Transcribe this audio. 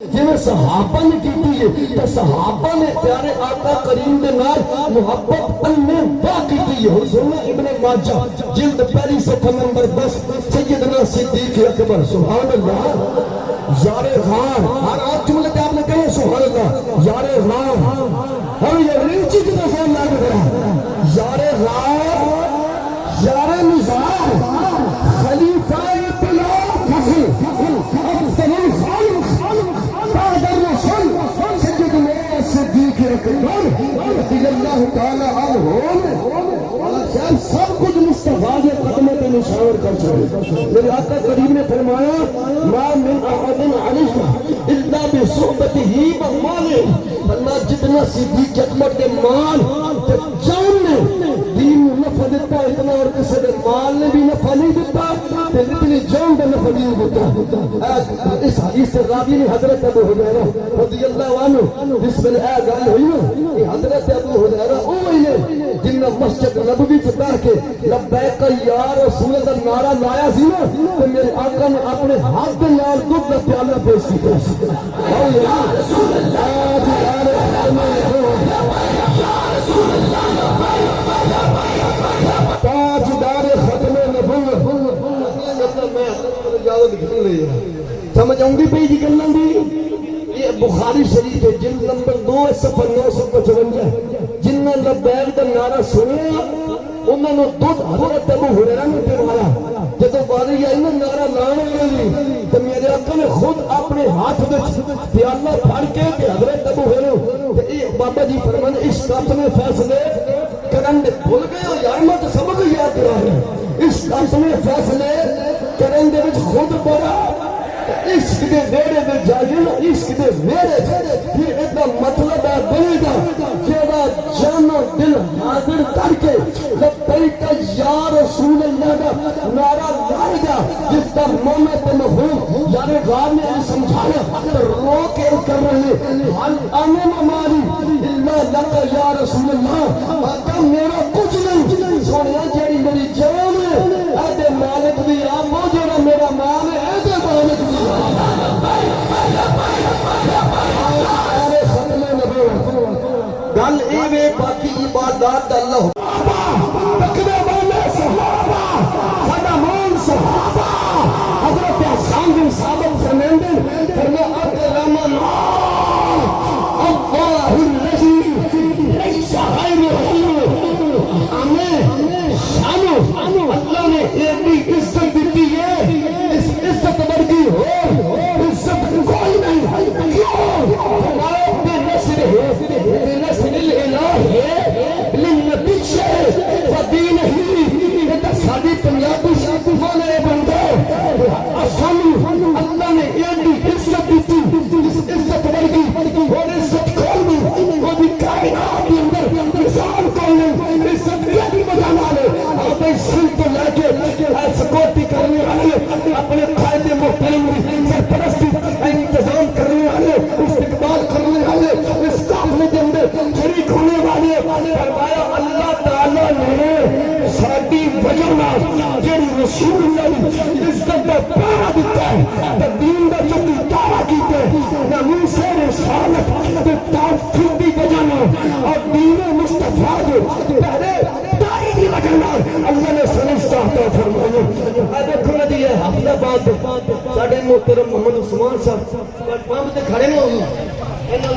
جنہیں صحابہ نے کیتی ہے تو صحابہ نے پیارے آقا کریم دے نال محبت انبا کیتی ہے۔ حضور ابن ماجہ جلد پہلی صفحہ نمبر 10 سیدنا صدیق اکبر سبحان اللہ یار غار ہر آج جملے پہ آپ نے کہے سبحان اللہ یار غار ہم یہ ریچی کی نظام لاغ کرا یار غار یار نظار خلیفہ اطلاع فخر افضل الخلق بعد الرسول سيدنا الصديق الاكبر رضي الله تعالى عنه سب کچھ مصطفیٰ کے قدموں پہ نشاور کر چھوڑے۔ میرے آقا کریم نے فرمایا ما من احد علیہ الا بصحبتہ ومالہ، اللہ جتنا صدیق اکبر کے مال تے جان نے دین نفع دیتا اتنا اور کسی کے مال نے بھی نفع نہیں دیتا تے اتنی جان کا نفع نہیں دیتا۔ اس حدیث سے راوی نے حضرت ابو ہریرہ رضی اللہ عنہ جس میں اے گل ہوئی نا یہ حضرت ابو ہریرہ وہی ہے جن نے مسجد نبوی سے بیٹھ کے لبیک یا رسول اللہ نعرہ لایا سی نا تو میرے آقا نے اپنے ہاتھ کے نال دودھ کا پیالہ پیش کیا۔ او یا رسول اللہ تاجدار ختم نبوت سمجھ آؤں گی پہ جی گلوں دی یہ بخاری شریف ہے جلد نمبر 2 صفحہ 955 جنہاں لبیک دا نعرہ سنیا انہوں نے دودھ حضرت ابو ہریرہ نے پڑھایا جدو باری آئی نا نعرہ لانے لگی تو میرے آقا نے خود اپنے ہاتھ وچ پیالہ پھڑ کے کہ حضرت ابو ہریرہ بابا جی فرمانے اس اپنے فیصلے کرن دے بھول گئے ہو یار میں تو سبق یاد رہا ہے اس اپنے فیصلے کرن دے وچ خود پڑا عشق دے ویڑے دے جائے نا عشق دے ویڑے پھر اتنا مطلب ہے بنے گا جیڑا جان و دل حاضر کر کے لبیک یا رسول اللہ کا نعرہ لائے گا جس کا مومن تے مفہوم یار غار نے سمجھایا تو رو کے کر رہے حل امام مالی الا لک یا رسول اللہ آقا میرا کچھ نہیں سونیا جیڑی میری جان ہے اے دے مالک دی آمو جیڑا میرا مال ہے اے دے مالک دی گل اے باقی عبادات اللہ تقوی والے صحابہ خدمان صحابہ حضرت حسان بن ثابت فرماتے فرمایا اکرم اللہ الذی لیس غیرہ ہمیں شانو اللہ نے ایک عزت دی ہے اس عزت ورگی ہو عزت کوئی نہیں کیوں فرمایا بے نصر ہے بے نصر الالہ للنبی ودین ہی یہ ساری پنجابی والے بندے اسانو اللہ نے ایک عزت دی اس عزت ورگی اور عزت کوئی نہیں وہ بھی کائنات کے اندر انسان کوئی نہیں عزت یہ مزہ والے آپ سن تو لے کے سکوٹی کرنے والے اپنے قائد محترم سرپرستی انتظام کرنے والے استقبال کرنے والے اس قافلے کے اندر شریک ہونے والے فرمایا اللہ تعالیٰ نے ساری وجہ نال جڑی رسول اللہ نے عزت کا پیارا دیتا ہے دین کا جو دعویٰ کیتے ناموس رسالت تے توحید دی وجہ نال اور دین مصطفیٰ جو پہلے دائی دی وجہ نال اللہ نے سنستا عطا فرمایا۔ دیکھو نا جی یہ ہفتہ بعد ساڈے محترم محمد عثمان صاحب پامپ تے کھڑے نے